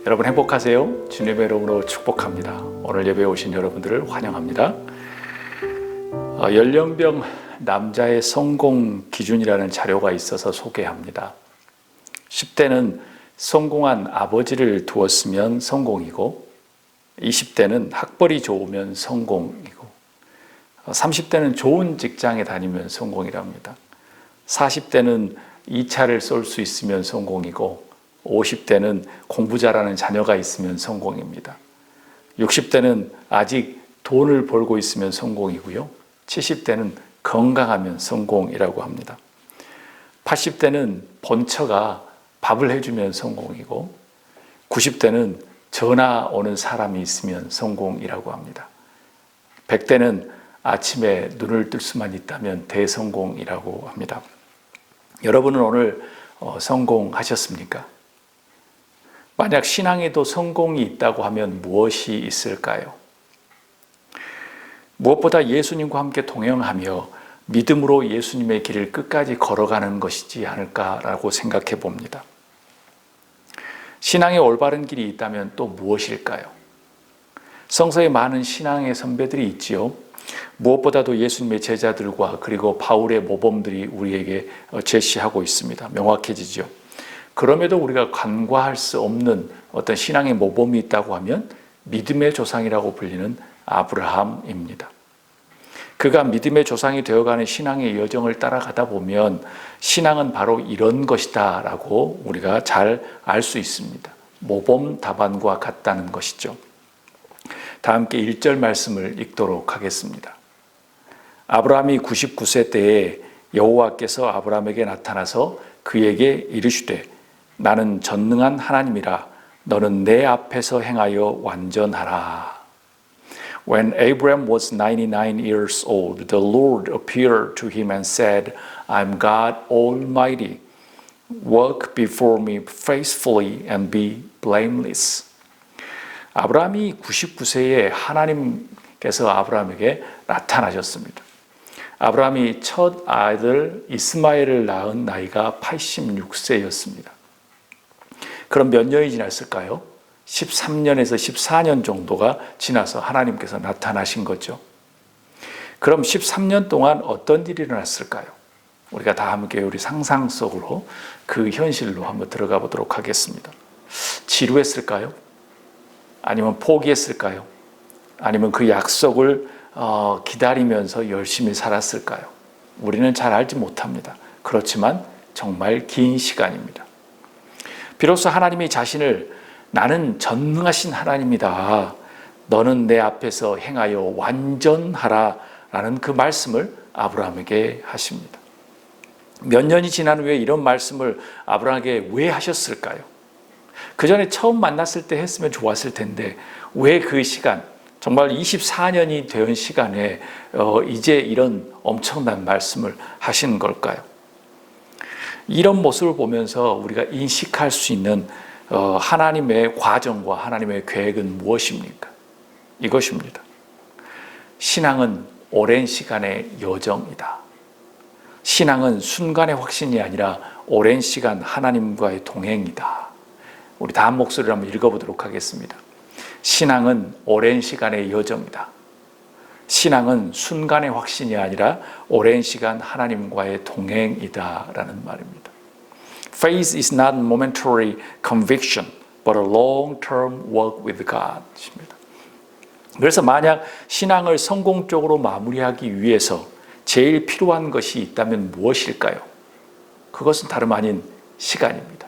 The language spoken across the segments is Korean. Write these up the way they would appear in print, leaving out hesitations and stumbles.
여러분 행복하세요? 주님의 이름으로 축복합니다. 오늘 예배에 오신 여러분들을 환영합니다. 연령별 남자의 성공 기준이라는 자료가 있어서 소개합니다. 10대는 성공한 아버지를 두었으면 성공이고, 20대는 학벌이 좋으면 성공이고, 30대는 좋은 직장에 다니면 성공이랍니다. 40대는 2차를 쏠 수 있으면 성공이고, 50대는 공부 잘하는 자녀가 있으면 성공입니다. 60대는 아직 돈을 벌고 있으면 성공이고요. 70대는 건강하면 성공이라고 합니다. 80대는 본처가 밥을 해주면 성공이고, 90대는 전화 오는 사람이 있으면 성공이라고 합니다. 100대는 아침에 눈을 뜰 수만 있다면 대성공이라고 합니다. 여러분은 오늘 성공하셨습니까? 만약 신앙에도 성공이 있다고 하면 무엇이 있을까요? 무엇보다 예수님과 함께 동행하며 믿음으로 예수님의 길을 끝까지 걸어가는 것이지 않을까라고 생각해 봅니다. 신앙의 올바른 길이 있다면 또 무엇일까요? 성서에 많은 신앙의 선배들이 있지요. 무엇보다도 예수님의 제자들과 그리고 바울의 모범들이 우리에게 제시하고 있습니다. 명확해지죠. 그럼에도 우리가 간과할 수 없는 어떤 신앙의 모범이 있다고 하면 믿음의 조상이라고 불리는 아브라함입니다. 그가 믿음의 조상이 되어가는 신앙의 여정을 따라가다 보면 신앙은 바로 이런 것이다 라고 우리가 잘 알 수 있습니다. 모범 답안과 같다는 것이죠. 다 함께 1절 말씀을 읽도록 하겠습니다. 아브라함이 99세 때에 여호와께서 아브라함에게 나타나서 그에게 이르시되 나는 전능한 하나님이라 너는 내 앞에서 행하여 완전하라. When Abraham was 99 years old, the Lord appeared to him and said, I am God Almighty. Walk before me faithfully and be blameless. 아브라함이 99세에 하나님께서 아브라함에게 나타나셨습니다. 아브라함이 첫 아들 이스마엘을 낳은 나이가 86세였습니다. 그럼 몇 년이 지났을까요? 13년에서 14년 정도가 지나서 하나님께서 나타나신 거죠. 그럼 13년 동안 어떤 일이 일어났을까요? 우리가 다 함께 우리 상상 속으로 그 현실로 한번 들어가 보도록 하겠습니다. 지루했을까요? 아니면 포기했을까요? 아니면 그 약속을 기다리면서 열심히 살았을까요? 우리는 잘 알지 못합니다. 그렇지만 정말 긴 시간입니다. 비로소 하나님이 자신을 나는 전능하신 하나님이다. 너는 내 앞에서 행하여 완전하라 라는 그 말씀을 아브라함에게 하십니다. 몇 년이 지난 후에 이런 말씀을 아브라함에게 왜 하셨을까요? 그 전에 처음 만났을 때 했으면 좋았을 텐데 왜 그 시간, 정말 24년이 된 시간에 이제 이런 엄청난 말씀을 하신 걸까요? 이런 모습을 보면서 우리가 인식할 수 있는 하나님의 과정과 하나님의 계획은 무엇입니까? 이것입니다. 신앙은 오랜 시간의 여정이다. 신앙은 순간의 확신이 아니라 오랜 시간 하나님과의 동행이다. 우리 다 한 목소리로 한번 읽어보도록 하겠습니다. 신앙은 오랜 시간의 여정이다. 신앙은 순간의 확신이 아니라 오랜 시간 하나님과의 동행이다 라는 말입니다. Faith is not momentary conviction, but a long-term work with God. 그래서 만약 신앙을 성공적으로 마무리하기 위해서 제일 필요한 것이 있다면 무엇일까요? 그것은 다름 아닌 시간입니다.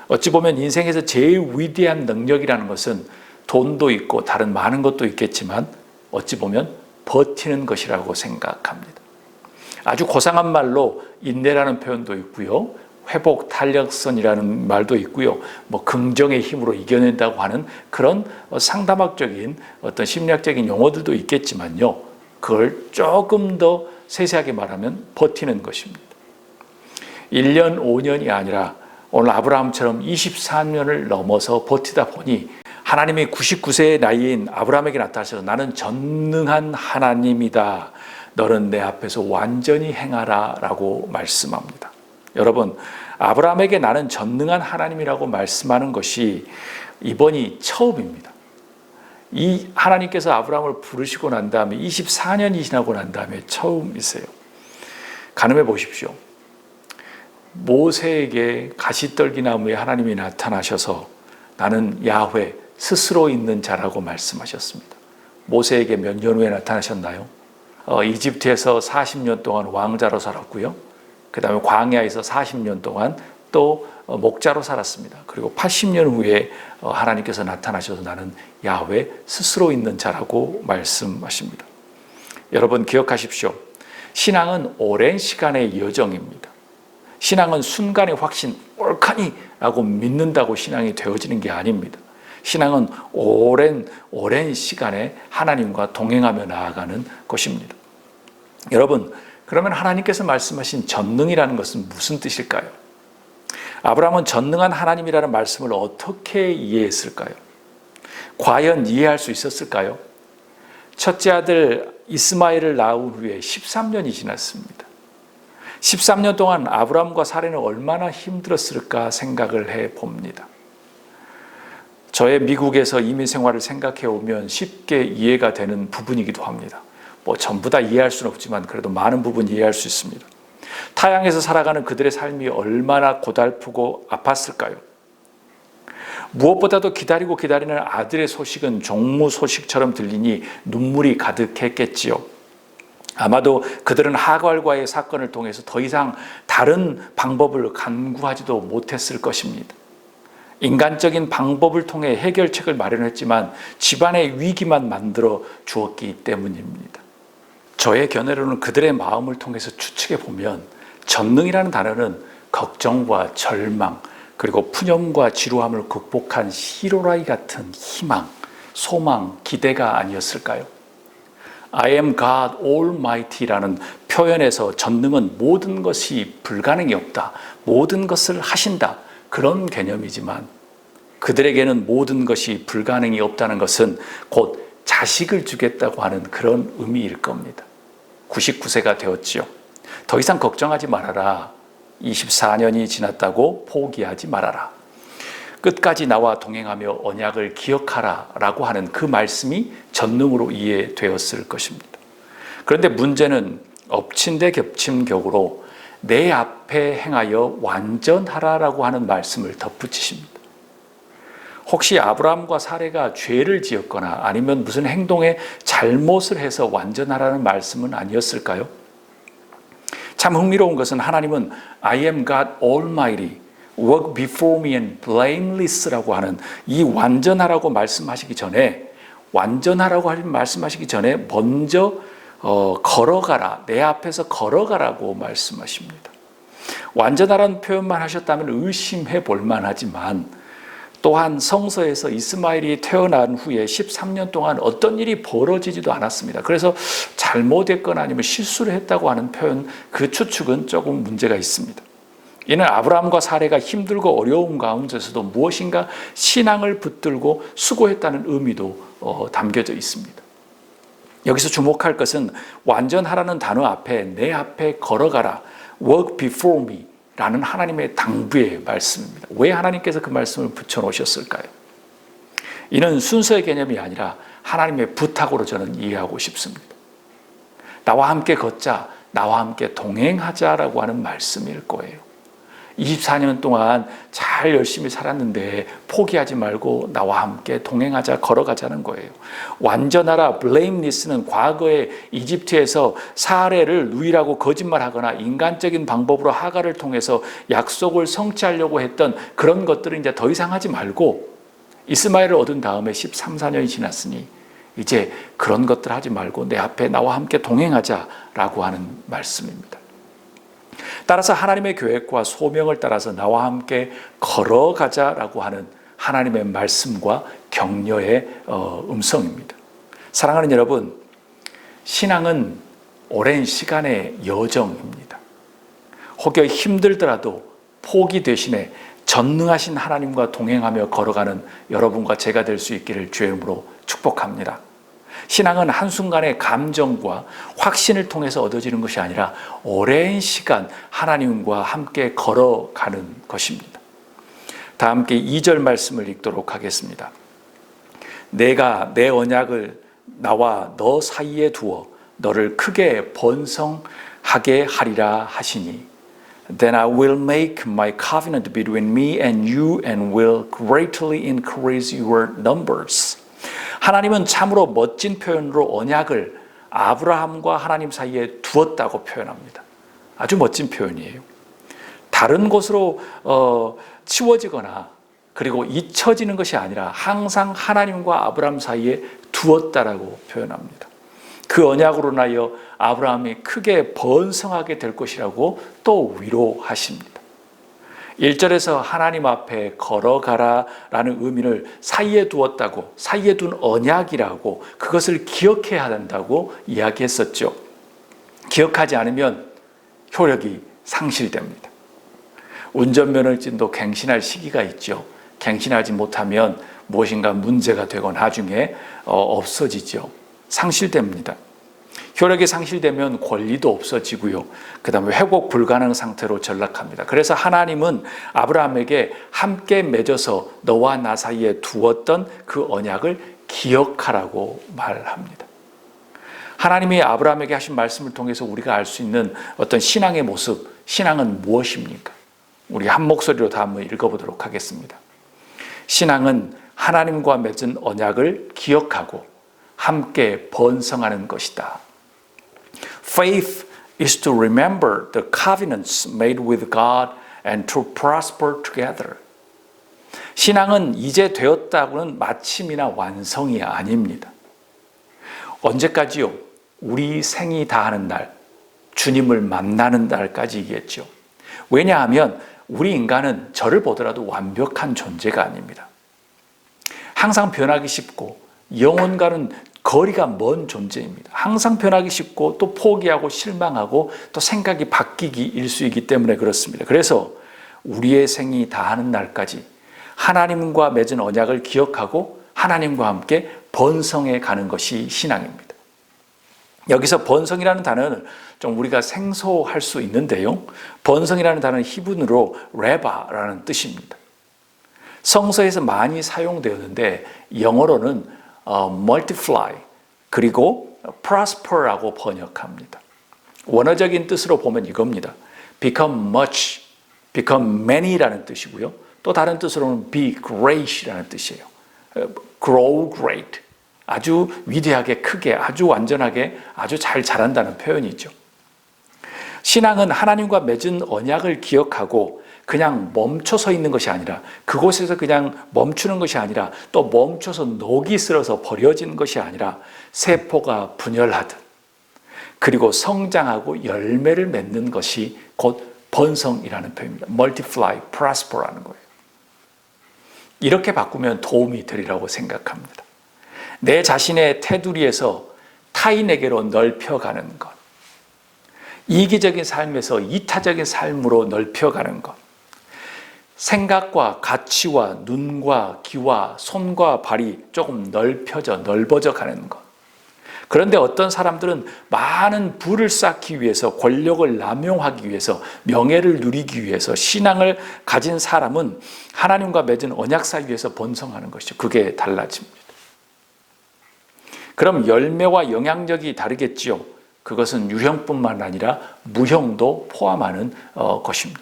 어찌 보면 인생에서 제일 위대한 능력이라는 것은 돈도 있고 다른 많은 것도 있겠지만 어찌 보면 버티는 것이라고 생각합니다. 아주 고상한 말로 인내라는 표현도 있고요. 회복 탄력성이라는 말도 있고요. 긍정의 힘으로 이겨낸다고 하는 그런 상담학적인 어떤 심리학적인 용어들도 있겠지만요. 그걸 조금 더 세세하게 말하면 버티는 것입니다. 1년, 5년이 아니라 오늘 아브라함처럼 24년을 넘어서 버티다 보니 하나님이 99세의 나이인 아브라함에게 나타나셔서 나는 전능한 하나님이다. 너는 내 앞에서 완전히 행하라 라고 말씀합니다. 여러분, 아브라함에게 나는 전능한 하나님이라고 말씀하는 것이 이번이 처음입니다. 이 하나님께서 아브라함을 부르시고 난 다음에 24년이 지나고 난 다음에 처음이세요. 가늠해 보십시오. 모세에게 가시떨기나무에 하나님이 나타나셔서 나는 야훼 스스로 있는 자라고 말씀하셨습니다. 모세에게 몇 년 후에 나타나셨나요? 이집트에서 40년 동안 왕자로 살았고요. 그 다음에 광야에서 40년 동안 또 목자로 살았습니다. 그리고 80년 후에 하나님께서 나타나셔서 나는 야훼 스스로 있는 자라고 말씀하십니다. 여러분 기억하십시오. 신앙은 오랜 시간의 여정입니다. 신앙은 순간의 확신, 옳카니라고 믿는다고 신앙이 되어지는 게 아닙니다. 신앙은 오랜 시간에 하나님과 동행하며 나아가는 것입니다. 여러분, 그러면 하나님께서 말씀하신 전능이라는 것은 무슨 뜻일까요? 아브라함은 전능한 하나님이라는 말씀을 어떻게 이해했을까요? 과연 이해할 수 있었을까요? 첫째 아들 이스마엘을 낳은 후에 13년이 지났습니다. 13년 동안 아브라함과 사레는 얼마나 힘들었을까 생각을 해봅니다. 저의 미국에서 이민 생활을 생각해 오면 쉽게 이해가 되는 부분이기도 합니다. 전부 다 이해할 수는 없지만 그래도 많은 부분 이해할 수 있습니다. 타향에서 살아가는 그들의 삶이 얼마나 고달프고 아팠을까요? 무엇보다도 기다리고 기다리는 아들의 소식은 종무 소식처럼 들리니 눈물이 가득했겠지요. 아마도 그들은 하갈과의 사건을 통해서 더 이상 다른 방법을 간구하지도 못했을 것입니다. 인간적인 방법을 통해 해결책을 마련했지만 집안의 위기만 만들어 주었기 때문입니다. 저의 견해로는 그들의 마음을 통해서 추측해 보면 전능이라는 단어는 걱정과 절망 그리고 푸념과 지루함을 극복한 히로라이 같은 희망, 소망, 기대가 아니었을까요? I am God Almighty라는 표현에서 전능은 모든 것이 불가능이 없다, 모든 것을 하신다 그런 개념이지만 그들에게는 모든 것이 불가능이 없다는 것은 곧 자식을 주겠다고 하는 그런 의미일 겁니다. 99세가 되었지요. 더 이상 걱정하지 말아라. 24년이 지났다고 포기하지 말아라. 끝까지 나와 동행하며 언약을 기억하라 라고 하는 그 말씀이 전능으로 이해되었을 것입니다. 그런데 문제는 엎친 데 겹친 격으로 내 앞에 행하여 완전하라라고 하는 말씀을 덧붙이십니다. 혹시 아브라함과 사레가 죄를 지었거나 아니면 무슨 행동에 잘못을 해서 완전하라는 말씀은 아니었을까요? 참 흥미로운 것은 하나님은 I am God Almighty, walk before me and blameless라고 하는 이 완전하라고 말씀하시기 전에 먼저 걸어가라, 내 앞에서 걸어가라고 말씀하십니다. 완전하라는 표현만 하셨다면 의심해 볼 만하지만 또한 성서에서 이스마엘이 태어난 후에 13년 동안 어떤 일이 벌어지지도 않았습니다. 그래서 잘못했거나 아니면 실수를 했다고 하는 표현, 그 추측은 조금 문제가 있습니다. 이는 아브라함과 사레가 힘들고 어려운 가운데서도 무엇인가 신앙을 붙들고 수고했다는 의미도 담겨져 있습니다. 여기서 주목할 것은 완전하라는 단어 앞에 내 앞에 걸어가라, walk before me 라는 하나님의 당부의 말씀입니다. 왜 하나님께서 그 말씀을 붙여놓으셨을까요? 이는 순서의 개념이 아니라 하나님의 부탁으로 저는 이해하고 싶습니다. 나와 함께 걷자, 나와 함께 동행하자라고 하는 말씀일 거예요. 24년 동안 잘 열심히 살았는데 포기하지 말고 나와 함께 동행하자, 걸어가자는 거예요. 완전하라, blameless는 과거에 이집트에서 사례를 누이라고 거짓말하거나 인간적인 방법으로 하갈을 통해서 약속을 성취하려고 했던 그런 것들을 이제 더 이상 하지 말고 이스마엘을 얻은 다음에 13, 14년이 지났으니 이제 그런 것들 하지 말고 내 앞에 나와 함께 동행하자라고 하는 말씀입니다. 따라서 하나님의 계획과 소명을 따라서 나와 함께 걸어가자라고 하는 하나님의 말씀과 격려의 음성입니다. 사랑하는 여러분, 신앙은 오랜 시간의 여정입니다. 혹여 힘들더라도 포기 대신에 전능하신 하나님과 동행하며 걸어가는 여러분과 제가 될 수 있기를 주의 이름으로 축복합니다. 신앙은 한순간의 감정과 확신을 통해서 얻어지는 것이 아니라 오랜 시간 하나님과 함께 걸어가는 것입니다. 다 함께 2절 말씀을 읽도록 하겠습니다. 내가 내 언약을 나와 너 사이에 두어 너를 크게 번성하게 하리라 하시니 Then I will make my covenant between me and you and will greatly increase your numbers. 하나님은 참으로 멋진 표현으로 언약을 아브라함과 하나님 사이에 두었다고 표현합니다. 아주 멋진 표현이에요. 다른 곳으로 치워지거나 그리고 잊혀지는 것이 아니라 항상 하나님과 아브라함 사이에 두었다라고 표현합니다. 그 언약으로 인하여 아브라함이 크게 번성하게 될 것이라고 또 위로하십니다. 1절에서 하나님 앞에 걸어가라라는 의미를 사이에 두었다고, 사이에 둔 언약이라고, 그것을 기억해야 한다고 이야기했었죠. 기억하지 않으면 효력이 상실됩니다. 운전면허증도 갱신할 시기가 있죠. 갱신하지 못하면 무엇인가 문제가 되고 나중에 없어지죠. 상실됩니다. 효력이 상실되면 권리도 없어지고요. 그 다음에 회복 불가능 상태로 전락합니다. 그래서 하나님은 아브라함에게 함께 맺어서 너와 나 사이에 두었던 그 언약을 기억하라고 말합니다. 하나님이 아브라함에게 하신 말씀을 통해서 우리가 알 수 있는 어떤 신앙의 모습, 신앙은 무엇입니까? 우리 한 목소리로 다 한번 읽어보도록 하겠습니다. 신앙은 하나님과 맺은 언약을 기억하고 함께 번성하는 것이다. Faith is to remember the covenants made with God and to prosper together. 신앙은 이제 되었다고는 마침이나 완성이 아닙니다. 언제까지요? 우리 생이 다하는 날, 주님을 만나는 날까지겠죠. 왜냐하면 우리 인간은 저를 보더라도 완벽한 존재가 아닙니다. 항상 변하기 쉽고 영혼과는 거리가 먼 존재입니다. 항상 변하기 쉽고 또 포기하고 실망하고 또 생각이 바뀌기 일수이기 때문에 그렇습니다. 그래서 우리의 생이 다하는 날까지 하나님과 맺은 언약을 기억하고 하나님과 함께 번성해 가는 것이 신앙입니다. 여기서 번성이라는 단어는 좀 우리가 생소할 수 있는데요. 번성이라는 단어는 히브리어로 레바라는 뜻입니다. 성서에서 많이 사용되었는데 영어로는 multiply 그리고 prosper라고 번역합니다. 원어적인 뜻으로 보면 이겁니다. become much, become many라는 뜻이고요. 또 다른 뜻으로는 be great이라는 뜻이에요. grow great, 아주 위대하게 크게 아주 완전하게 아주 잘 자란다는 표현이죠. 신앙은 하나님과 맺은 언약을 기억하고 그냥 멈춰서 있는 것이 아니라 그곳에서 그냥 멈추는 것이 아니라 또 멈춰서 녹이 슬어서 버려지는 것이 아니라 세포가 분열하듯 그리고 성장하고 열매를 맺는 것이 곧 번성이라는 표현입니다. multiply, prosper라는 거예요. 이렇게 바꾸면 도움이 되리라고 생각합니다. 내 자신의 테두리에서 타인에게로 넓혀가는 것, 이기적인 삶에서 이타적인 삶으로 넓혀가는 것, 생각과 가치와 눈과 귀와 손과 발이 조금 넓어져 가는 것. 그런데 어떤 사람들은 많은 부를 쌓기 위해서, 권력을 남용하기 위해서, 명예를 누리기 위해서 신앙을 가진 사람은 하나님과 맺은 언약 사이에서 번성하는 것이죠. 그게 달라집니다. 그럼 열매와 영향력이 다르겠지요. 그것은 유형뿐만 아니라 무형도 포함하는 것입니다.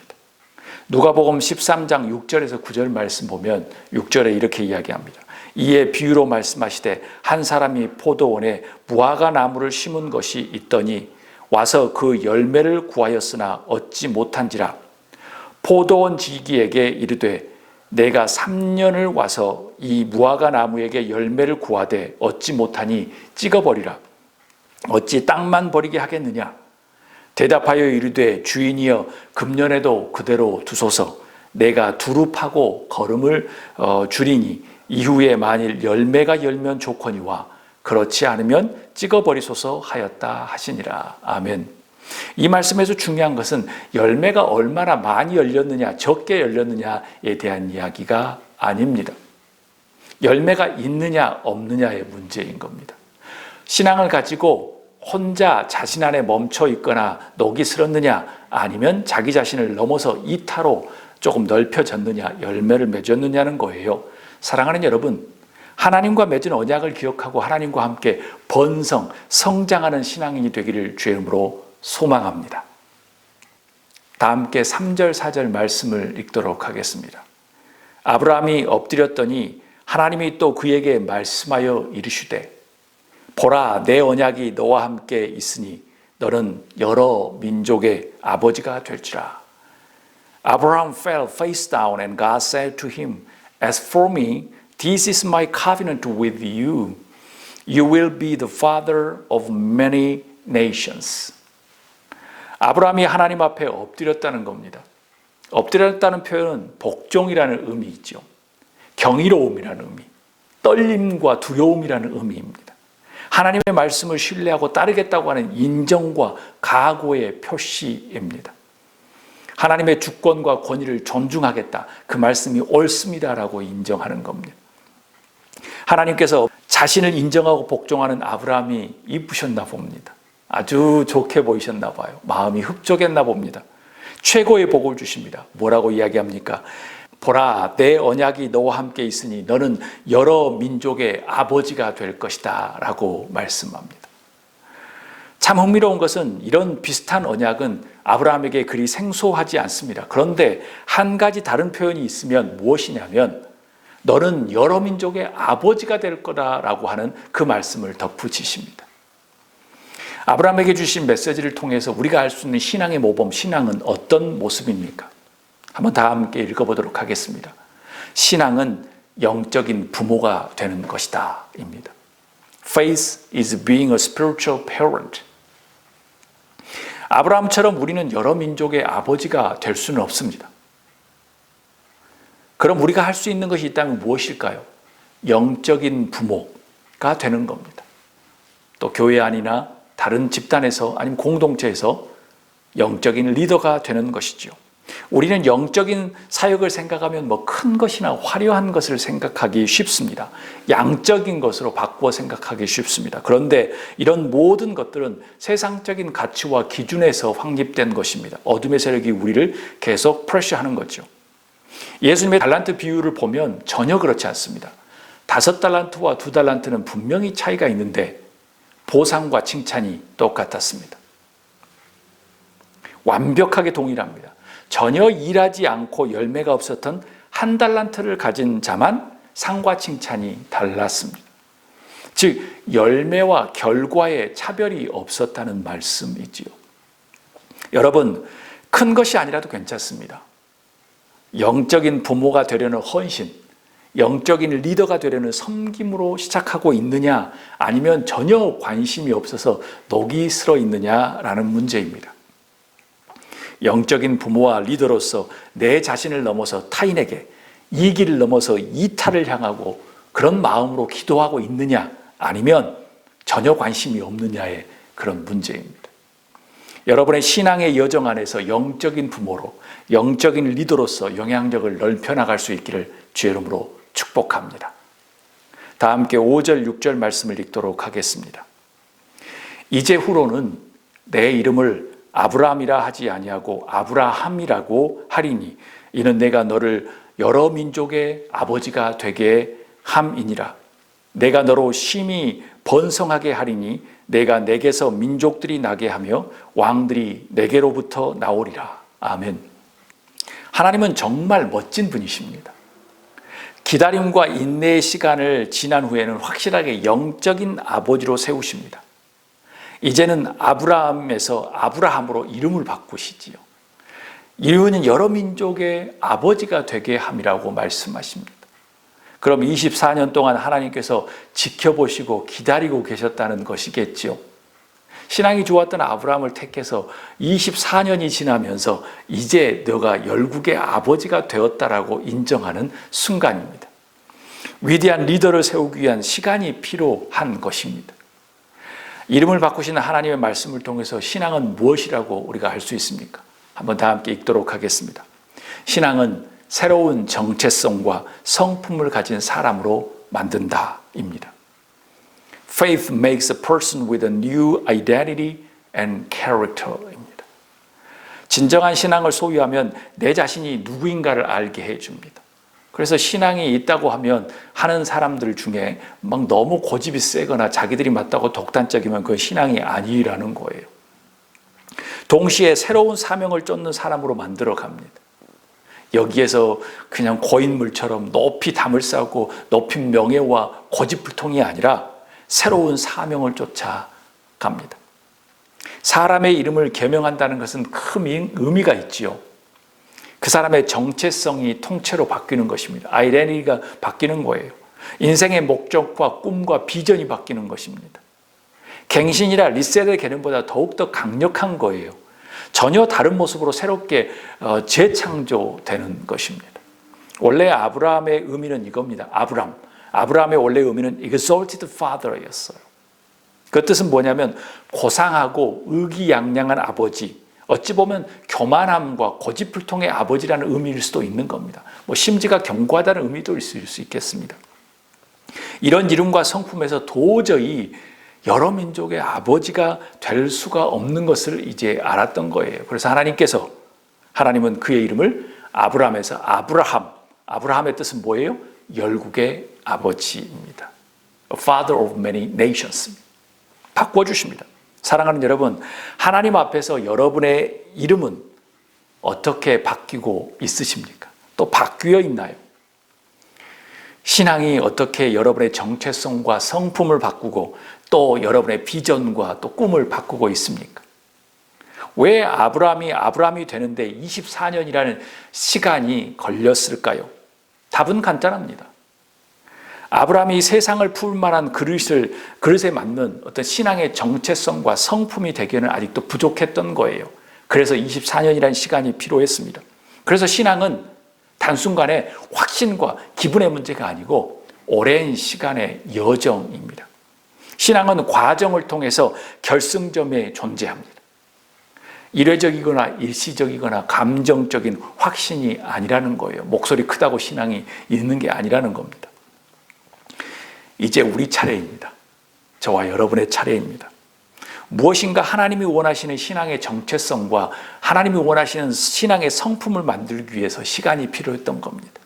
누가복음 13장 6절에서 9절 말씀 보면 6절에 이렇게 이야기합니다. 이에 비유로 말씀하시되 한 사람이 포도원에 무화과 나무를 심은 것이 있더니 와서 그 열매를 구하였으나 얻지 못한지라. 포도원 지기에게 이르되 내가 3년을 와서 이 무화과 나무에게 열매를 구하되 얻지 못하니 찍어버리라. 어찌 땅만 버리게 하겠느냐? 대답하여 이르되 주인이여 금년에도 그대로 두소서. 내가 두릅하고 거름을 줄이니 이후에 만일 열매가 열면 좋거니와 그렇지 않으면 찍어버리소서 하였다 하시니라. 아멘. 이 말씀에서 중요한 것은 열매가 얼마나 많이 열렸느냐 적게 열렸느냐에 대한 이야기가 아닙니다. 열매가 있느냐 없느냐의 문제인 겁니다. 신앙을 가지고 혼자 자신 안에 멈춰 있거나 녹이 슬었느냐, 아니면 자기 자신을 넘어서 이타로 조금 넓혀졌느냐, 열매를 맺었느냐는 거예요. 사랑하는 여러분, 하나님과 맺은 언약을 기억하고 하나님과 함께 번성, 성장하는 신앙인이 되기를 주의 이름으로 소망합니다. 다 함께 3절, 4절 말씀을 읽도록 하겠습니다. 아브라함이 엎드렸더니 하나님이 또 그에게 말씀하여 이르시되 보라, 내 언약이 너와 함께 있으니 너는 여러 민족의 아버지가 될지라. Abraham fell face down and God said to him, As for me, this is my covenant with you. You will be the father of many nations. 아브라함이 하나님 앞에 엎드렸다는 겁니다. 엎드렸다는 표현은 복종이라는 의미이죠. 경이로움이라는 의미, 떨림과 두려움이라는 의미입니다. 하나님의 말씀을 신뢰하고 따르겠다고 하는 인정과 각오의 표시입니다. 하나님의 주권과 권위를 존중하겠다, 그 말씀이 옳습니다라고 인정하는 겁니다. 하나님께서 자신을 인정하고 복종하는 아브라함이 이쁘셨나 봅니다. 아주 좋게 보이셨나 봐요. 마음이 흡족했나 봅니다. 최고의 복을 주십니다. 뭐라고 이야기합니까? 보라, 내 언약이 너와 함께 있으니 너는 여러 민족의 아버지가 될 것이다 라고 말씀합니다. 참 흥미로운 것은 이런 비슷한 언약은 아브라함에게 그리 생소하지 않습니다. 그런데 한 가지 다른 표현이 있으면 무엇이냐면 너는 여러 민족의 아버지가 될 거다라고 하는 그 말씀을 덧붙이십니다. 아브라함에게 주신 메시지를 통해서 우리가 알 수 있는 신앙의 모범, 신앙은 어떤 모습입니까? 한번 다 함께 읽어보도록 하겠습니다. 신앙은 영적인 부모가 되는 것이다 입니다. Faith is being a spiritual parent. 아브라함처럼 우리는 여러 민족의 아버지가 될 수는 없습니다. 그럼 우리가 할 수 있는 것이 있다면 무엇일까요? 영적인 부모가 되는 겁니다. 또 교회 안이나 다른 집단에서 아니면 공동체에서 영적인 리더가 되는 것이죠. 우리는 영적인 사역을 생각하면 큰 것이나 화려한 것을 생각하기 쉽습니다. 양적인 것으로 바꾸어 생각하기 쉽습니다. 그런데 이런 모든 것들은 세상적인 가치와 기준에서 확립된 것입니다. 어둠의 세력이 우리를 계속 프레셔하는 거죠. 예수님의 달란트 비유를 보면 전혀 그렇지 않습니다. 5달란트와 2달란트는 분명히 차이가 있는데 보상과 칭찬이 똑같았습니다. 완벽하게 동일합니다. 전혀 일하지 않고 열매가 없었던 1달란트를 가진 자만 상과 칭찬이 달랐습니다. 즉 열매와 결과에 차별이 없었다는 말씀이지요. 여러분, 큰 것이 아니라도 괜찮습니다. 영적인 부모가 되려는 헌신, 영적인 리더가 되려는 섬김으로 시작하고 있느냐, 아니면 전혀 관심이 없어서 녹이 슬어 있느냐라는 문제입니다. 영적인 부모와 리더로서 내 자신을 넘어서 타인에게, 이 길을 넘어서 이타를 향하고 그런 마음으로 기도하고 있느냐, 아니면 전혀 관심이 없느냐의 그런 문제입니다. 여러분의 신앙의 여정 안에서 영적인 부모로, 영적인 리더로서 영향력을 넓혀나갈 수 있기를 주의 이름으로 축복합니다. 다 함께 5절, 6절 말씀을 읽도록 하겠습니다. 이제후로는 내 이름을 아브라함이라 하지 아니하고 아브라함이라고 하리니 이는 내가 너를 여러 민족의 아버지가 되게 함이니라. 내가 너로 심히 번성하게 하리니 내가 내게서 민족들이 나게 하며 왕들이 내게로부터 나오리라. 아멘. 하나님은 정말 멋진 분이십니다. 기다림과 인내의 시간을 지난 후에는 확실하게 영적인 아버지로 세우십니다. 이제는 아브라함에서 아브라함으로 이름을 바꾸시지요. 이유는 여러 민족의 아버지가 되게 함이라고 말씀하십니다. 그럼 24년 동안 하나님께서 지켜보시고 기다리고 계셨다는 것이겠지요. 신앙이 좋았던 아브라함을 택해서 24년이 지나면서 이제 너가 열국의 아버지가 되었다라고 인정하는 순간입니다. 위대한 리더를 세우기 위한 시간이 필요한 것입니다. 이름을 바꾸시는 하나님의 말씀을 통해서 신앙은 무엇이라고 우리가 알 수 있습니까? 한번 다 함께 읽도록 하겠습니다. 신앙은 새로운 정체성과 성품을 가진 사람으로 만든다입니다. Faith makes a person with a new identity and character입니다. 진정한 신앙을 소유하면 내 자신이 누구인가를 알게 해줍니다. 그래서 신앙이 있다고 하면 하는 사람들 중에 막 너무 고집이 세거나 자기들이 맞다고 독단적이면 그 신앙이 아니라는 거예요. 동시에 새로운 사명을 쫓는 사람으로 만들어 갑니다. 여기에서 그냥 고인물처럼 높이 담을 쌓고 높인 명예와 고집불통이 아니라 새로운 사명을 쫓아 갑니다. 사람의 이름을 계명한다는 것은 큰 의미가 있지요. 그 사람의 정체성이 통째로 바뀌는 것입니다. 아이덴티티가 바뀌는 거예요. 인생의 목적과 꿈과 비전이 바뀌는 것입니다. 갱신이라 리셋의 개념보다 더욱더 강력한 거예요. 전혀 다른 모습으로 새롭게 재창조되는 것입니다. 원래 아브라함의 의미는 이겁니다. 아브라함의 원래 의미는 exalted father였어요. 그 뜻은 뭐냐면 고상하고 의기양양한 아버지, 어찌 보면 교만함과 고집불통의 아버지라는 의미일 수도 있는 겁니다. 심지가 견고하다는 의미도 있을 수 있겠습니다. 이런 이름과 성품에서 도저히 여러 민족의 아버지가 될 수가 없는 것을 이제 알았던 거예요. 그래서 하나님은 그의 이름을 아브라함에서 아브라함의 뜻은 뭐예요? 열국의 아버지입니다. Father of many nations. 바꿔주십니다. 사랑하는 여러분, 하나님 앞에서 여러분의 이름은 어떻게 바뀌고 있으십니까? 또 바뀌어 있나요? 신앙이 어떻게 여러분의 정체성과 성품을 바꾸고 또 여러분의 비전과 또 꿈을 바꾸고 있습니까? 왜 아브라함이 되는데 24년이라는 시간이 걸렸을까요? 답은 간단합니다. 아브라함이 세상을 풀 만한 그릇에 맞는 어떤 신앙의 정체성과 성품이 되기에는 아직도 부족했던 거예요. 그래서 24년이라는 시간이 필요했습니다. 그래서 신앙은 단순간에 확신과 기분의 문제가 아니고 오랜 시간의 여정입니다. 신앙은 과정을 통해서 결승점에 존재합니다. 이례적이거나 일시적이거나 감정적인 확신이 아니라는 거예요. 목소리 크다고 신앙이 있는 게 아니라는 겁니다. 이제 우리 차례입니다. 저와 여러분의 차례입니다. 무엇인가 하나님이 원하시는 신앙의 정체성과 하나님이 원하시는 신앙의 성품을 만들기 위해서 시간이 필요했던 겁니다.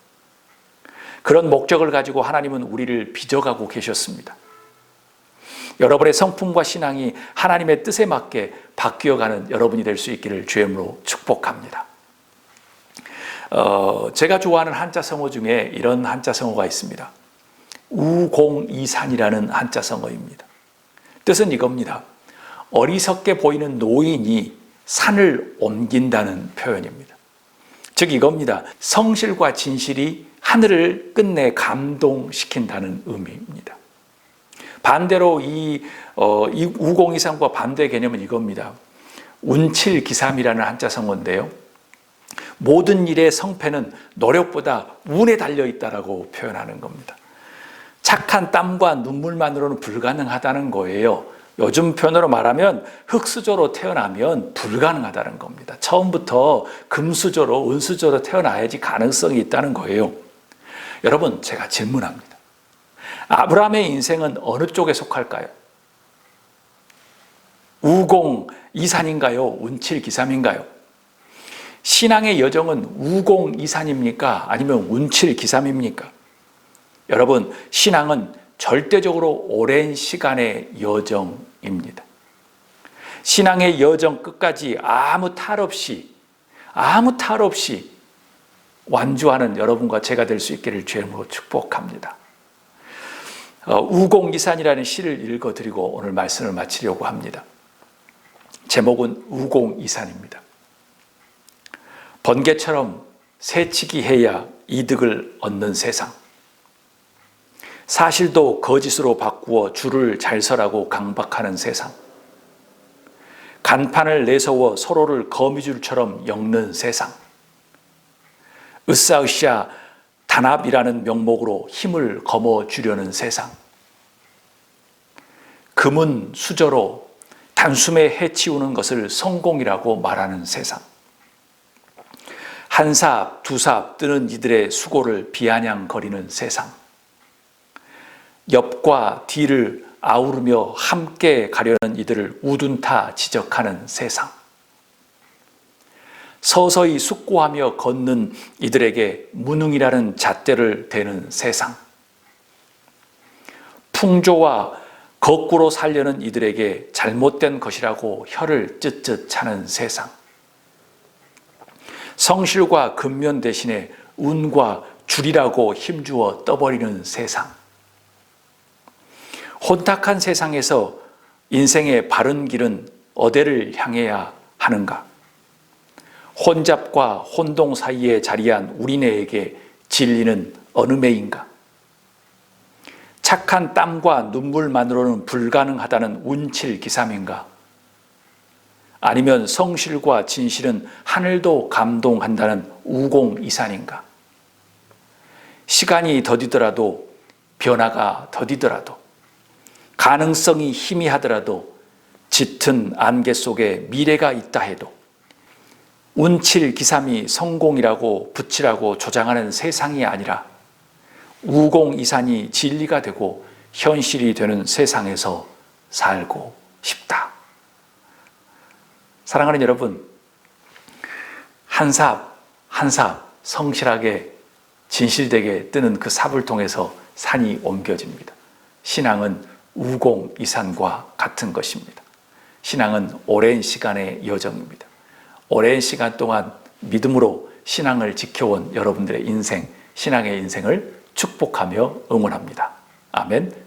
그런 목적을 가지고 하나님은 우리를 빚어가고 계셨습니다. 여러분의 성품과 신앙이 하나님의 뜻에 맞게 바뀌어가는 여러분이 될 수 있기를 주의 이름으로 축복합니다. 제가 좋아하는 한자성어 중에 이런 한자성어가 있습니다. 우공이산이라는 한자성어입니다. 뜻은 이겁니다. 어리석게 보이는 노인이 산을 옮긴다는 표현입니다. 즉 이겁니다. 성실과 진실이 하늘을 끝내 감동시킨다는 의미입니다. 반대로 이 우공이산과 반대 개념은 이겁니다. 운칠기삼이라는 한자성어인데요. 모든 일의 성패는 노력보다 운에 달려있다라고 표현하는 겁니다. 착한 땀과 눈물만으로는 불가능하다는 거예요. 요즘 표현으로 말하면 흙수저로 태어나면 불가능하다는 겁니다. 처음부터 금수저로 은수저로 태어나야지 가능성이 있다는 거예요. 여러분, 제가 질문합니다. 아브라함의 인생은 어느 쪽에 속할까요? 우공이산인가요? 운칠기삼인가요? 신앙의 여정은 우공이산입니까? 아니면 운칠기삼입니까? 여러분, 신앙은 절대적으로 오랜 시간의 여정입니다. 신앙의 여정 끝까지 아무 탈 없이 완주하는 여러분과 제가 될 수 있기를 주의 이름으로 축복합니다. 우공이산이라는 시를 읽어드리고 오늘 말씀을 마치려고 합니다. 제목은 우공이산입니다. 번개처럼 새치기 해야 이득을 얻는 세상. 사실도 거짓으로 바꾸어 줄을 잘 서라고 강박하는 세상. 간판을 내세워 서로를 거미줄처럼 엮는 세상. 으쌰으쌰 단합이라는 명목으로 힘을 거머쥐려는 세상. 금은 수저로 단숨에 해치우는 것을 성공이라고 말하는 세상. 한 삽, 두 삽 뜨는 이들의 수고를 비아냥거리는 세상. 옆과 뒤를 아우르며 함께 가려는 이들을 우둔타 지적하는 세상. 서서히 숙고하며 걷는 이들에게 무능이라는 잣대를 대는 세상. 풍조와 거꾸로 살려는 이들에게 잘못된 것이라고 혀를 쯧쯧 차는 세상. 성실과 근면 대신에 운과 줄이라고 힘주어 떠버리는 세상. 혼탁한 세상에서 인생의 바른 길은 어디를 향해야 하는가? 혼잡과 혼동 사이에 자리한 우리네에게 진리는 어느 매인가? 착한 땀과 눈물만으로는 불가능하다는 운칠기삼인가? 아니면 성실과 진실은 하늘도 감동한다는 우공이산인가? 시간이 더디더라도, 변화가 더디더라도, 가능성이 희미하더라도, 짙은 안개 속에 미래가 있다 해도 운칠기삼이 성공이라고 붙이라고 조장하는 세상이 아니라 우공이산이 진리가 되고 현실이 되는 세상에서 살고 싶다. 사랑하는 여러분, 한 삽 한 삽 성실하게 진실되게 뜨는 그 삽을 통해서 산이 옮겨집니다. 신앙은 우공이산과 같은 것입니다. 신앙은 오랜 시간의 여정입니다. 오랜 시간 동안 믿음으로 신앙을 지켜온 여러분들의 인생, 신앙의 인생을 축복하며 응원합니다. 아멘.